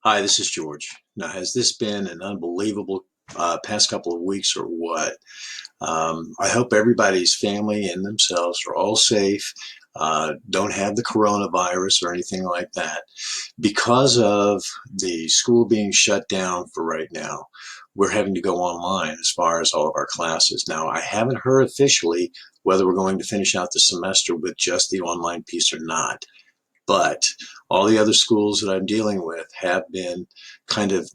Hi, this is George. Now, has this been an unbelievable past couple of weeks or what? I hope everybody's family and themselves are all safe, don't have the coronavirus or anything like that. Because of the school being shut down for right now, we're having to go online as far as all of our classes. Now, I haven't heard officially whether we're going to finish out the semester with just the online piece or not. But all the other schools that I'm dealing with have been kind of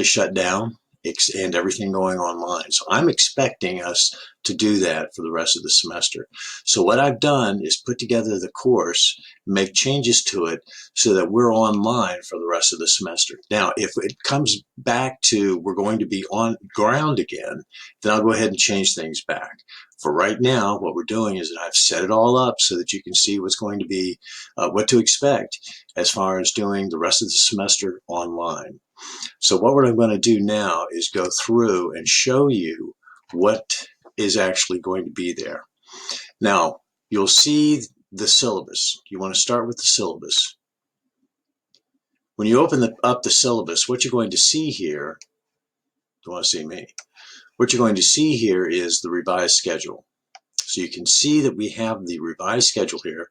shut down and everything going online. So I'm expecting us to do that for the rest of the semester. So what I've done is put together the course, make changes to it so that we're online for the rest of the semester. Now, if it comes back to we're going to be on ground again, then I'll go ahead and change things back. For right now, what we're doing is that I've set it all up so that you can see what's going to be, what to expect as far as doing the rest of the semester online. So what I'm going to do now is go through and show you what is actually going to be there. Now, you'll see the syllabus. You want to start with the syllabus. When you open up the syllabus, what you're going to see here, you want to see me, what you're going to see here is the revised schedule. So you can see that we have the revised schedule here.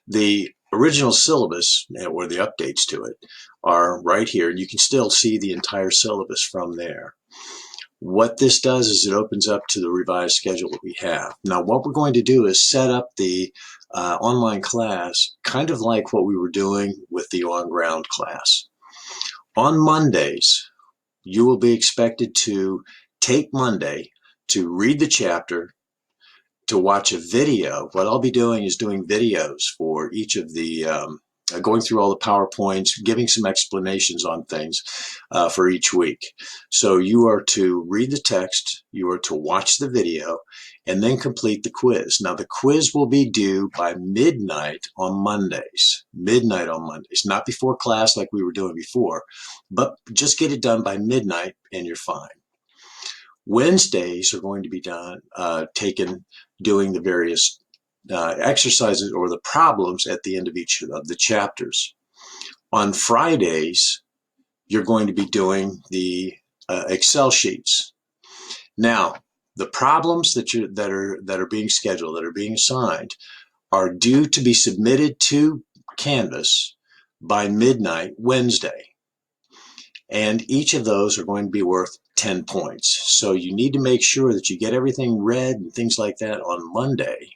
The original syllabus, or the updates to it, are right here, and you can still see the entire syllabus from there. What this does is it opens up to the revised schedule that we have. Now, what we're going to do is set up the online class kind of like what we were doing with the on-ground class. On Mondays, you will be expected to take Monday to read the chapter, to watch a video. What I'll be doing is doing videos for each of the going through all the PowerPoints, giving some explanations on things for each week. So you are to read the text, you are to watch the video, and then complete the quiz. Now, the quiz will be due by midnight on Mondays. Midnight on Mondays, not before class like we were doing before, but just get it done by midnight and you're fine. Wednesdays are going to be taken doing the various exercises or the problems at the end of each of the chapters. On Fridays, you're going to be doing the Excel sheets. Now, the problems that are being scheduled, that are being assigned, are due to be submitted to Canvas by midnight Wednesday. And each of those are going to be worth 10 points. So you need to make sure that you get everything read and things like that on Monday.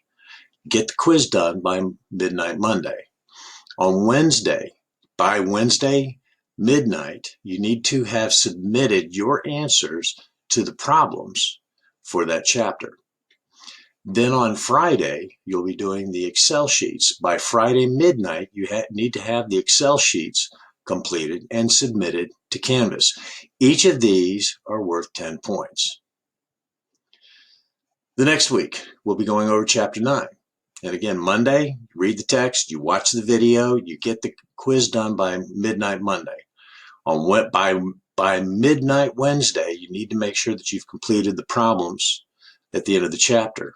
Get the quiz done by midnight Monday. On Wednesday, by Wednesday midnight, you need to have submitted your answers to the problems for that chapter. Then on Friday, you'll be doing the Excel sheets. By Friday midnight, you need to have the Excel sheets completed and submitted to Canvas. Each of these are worth 10 points. The next week, we'll be going over Chapter 9. And again, Monday, read the text, you watch the video, you get the quiz done by midnight Monday. By midnight Wednesday, you need to make sure that you've completed the problems at the end of the chapter.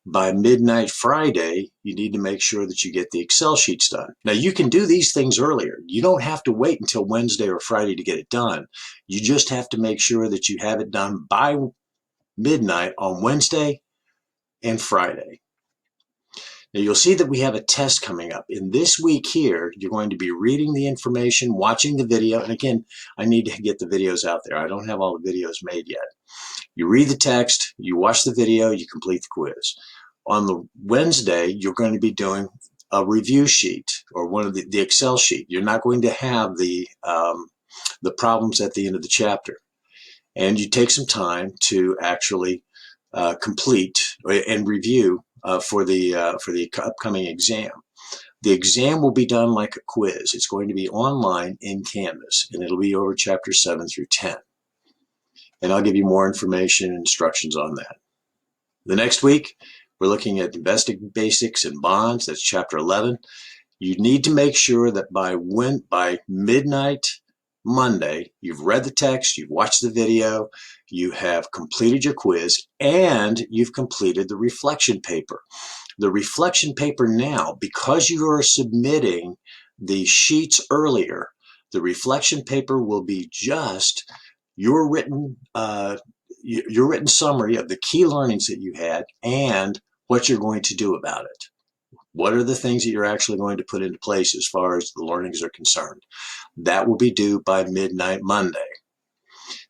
By midnight Friday, you need to make sure that you get the Excel sheets done. Now, you can do these things earlier. You don't have to wait until Wednesday or Friday to get it done. You just have to make sure that you have it done by midnight on Wednesday and Friday. Now, you'll see that we have a test coming up. In this week here, you're going to be reading the information, watching the video. And again, I need to get the videos out there. I don't have all the videos made yet. You read the text, you watch the video, you complete the quiz. On the Wednesday, you're going to be doing a review sheet or one of the Excel sheet. You're not going to have the problems at the end of the chapter. And you take some time to actually complete and review for the upcoming exam. The exam will be done like a quiz. It's going to be online in Canvas, and it'll be over chapters 7 through 10. And I'll give you more information and instructions on that. The next week, we're looking at investing basics and bonds. That's chapter 11. You need to make sure that by midnight Monday, you've read the text, you've watched the video, you have completed your quiz, and you've completed the reflection paper. The reflection paper now, because you are submitting the sheets earlier, The reflection paper will be just your written summary of the key learnings that you had and what you're going to do about it. What are the things that you're actually going to put into place as far as the learnings are concerned? That will be due by midnight Monday.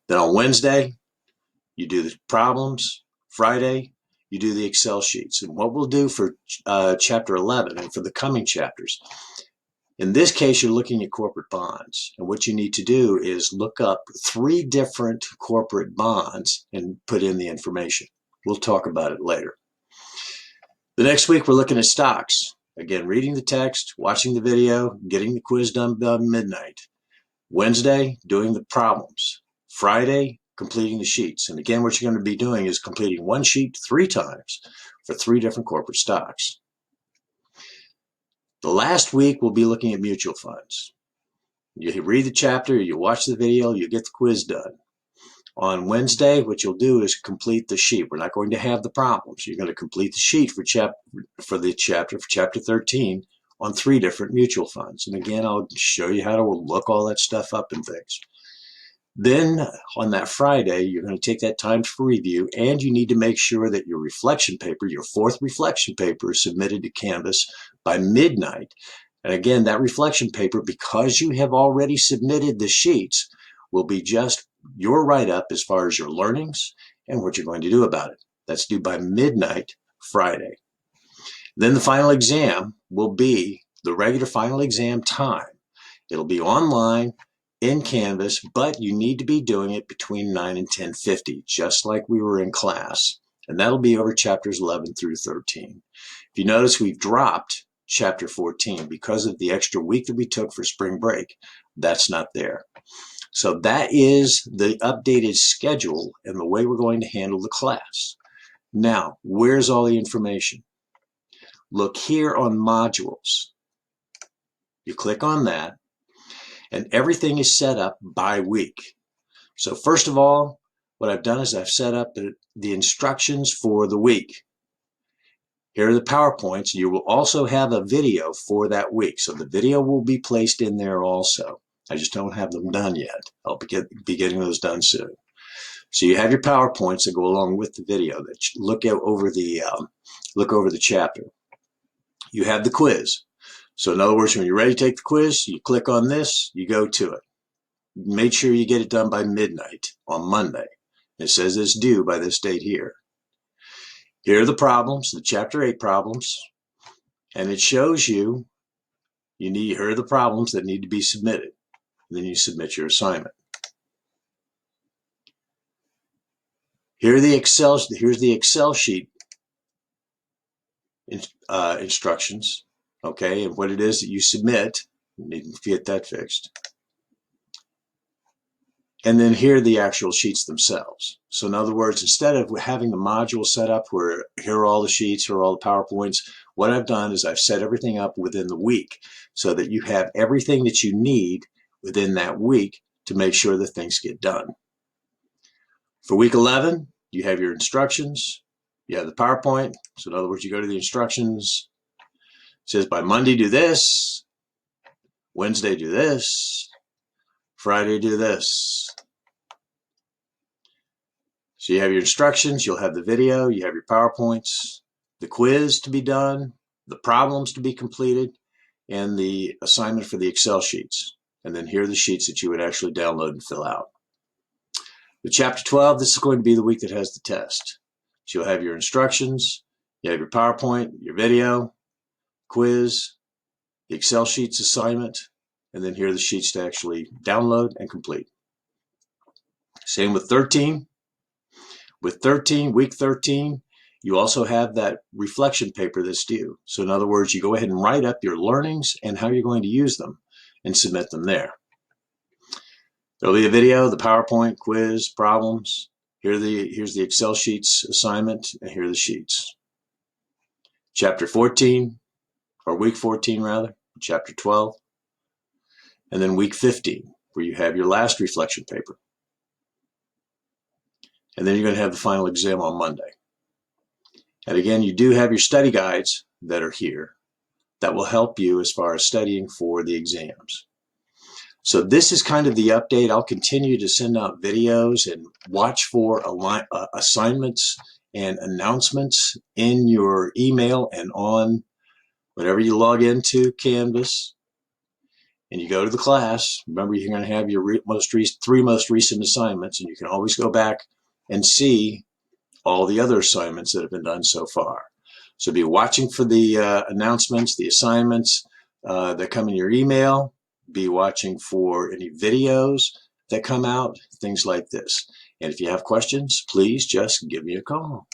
Then on Wednesday, you do the problems. Friday, you do the Excel sheets. And what we'll do for chapter 11 and for the coming chapters, in this case, you're looking at corporate bonds. And what you need to do is look up 3 different corporate bonds and put in the information. We'll talk about it later. The next week, we're looking at stocks. Again, reading the text, watching the video, getting the quiz done by midnight. Wednesday, doing the problems. Friday, completing the sheets. And again, what you're going to be doing is completing one sheet 3 times for 3 different corporate stocks. The last week, we'll be looking at mutual funds. You read the chapter, you watch the video, you get the quiz done. On Wednesday, what you'll do is complete the sheet. We're not going to have the problems. You're going to complete the sheet for chapter 13 on 3 different mutual funds. And again, I'll show you how to look all that stuff up and things. Then on that Friday, you're going to take that time for review, and you need to make sure that your reflection paper, your 4th reflection paper, is submitted to Canvas by midnight. And again, that reflection paper, because you have already submitted the sheets, will be just your write-up as far as your learnings and what you're going to do about it. That's due by midnight Friday. Then the final exam will be the regular final exam time. It'll be online in Canvas, but you need to be doing it between 9 and 10:50, just like we were in class. And that'll be over chapters 11 through 13. If you notice, we've dropped chapter 14 because of the extra week that we took for spring break. That's not there. So that is the updated schedule and the way we're going to handle the class. Now, where's all the information? Look here on modules. You click on that, and everything is set up by week. So first of all, what I've done is I've set up the instructions for the week. Here are the PowerPoints. You will also have a video for that week. So the video will be placed in there also. I just don't have them done yet. I'll be getting those done soon. So you have your PowerPoints that go along with the video that look over the chapter. You have the quiz. So in other words, when you're ready to take the quiz, you click on this, you go to it. Make sure you get it done by midnight on Monday. It says it's due by this date here. Here are the problems, the chapter 8 problems, and it shows you here are the problems that need to be submitted. Then you submit your assignment. Here's the Excel sheet instructions, okay, and what it is that you submit. You need to get that fixed. And then here are the actual sheets themselves. So in other words, instead of having the module set up where here are all the sheets, here are all the PowerPoints, what I've done is I've set everything up within the week so that you have everything that you need within that week to make sure that things get done. For week 11, you have your instructions, you have the PowerPoint. So in other words, you go to the instructions. It says by Monday do this, Wednesday do this, Friday do this. So you have your instructions, you'll have the video, you have your PowerPoints, the quiz to be done, the problems to be completed, and the assignment for the Excel sheets. And then here are the sheets that you would actually download and fill out. With chapter 12, this is going to be the week that has the test. So you'll have your instructions, you have your PowerPoint, your video, quiz, the Excel sheets assignment, and then here are the sheets to actually download and complete. Same with 13. With week 13, you also have that reflection paper that's due. So in other words, you go ahead and write up your learnings and how you're going to use them and submit them there. There'll be a video, the PowerPoint, quiz, problems. Here's the Excel sheets assignment, and here are the sheets. Chapter 14, or week 14 rather, chapter 12. And then week 15, where you have your last reflection paper. And then you're going to have the final exam on Monday. And again, you do have your study guides that are here that will help you as far as studying for the exams. So this is kind of the update. I'll continue to send out videos and watch for assignments and announcements in your email and on whenever you log into Canvas and you go to the class. Remember, you're going to have your three most recent assignments, and you can always go back and see all the other assignments that have been done so far. So be watching for the announcements, the assignments that come in your email. Be watching for any videos that come out, things like this. And if you have questions, please just give me a call.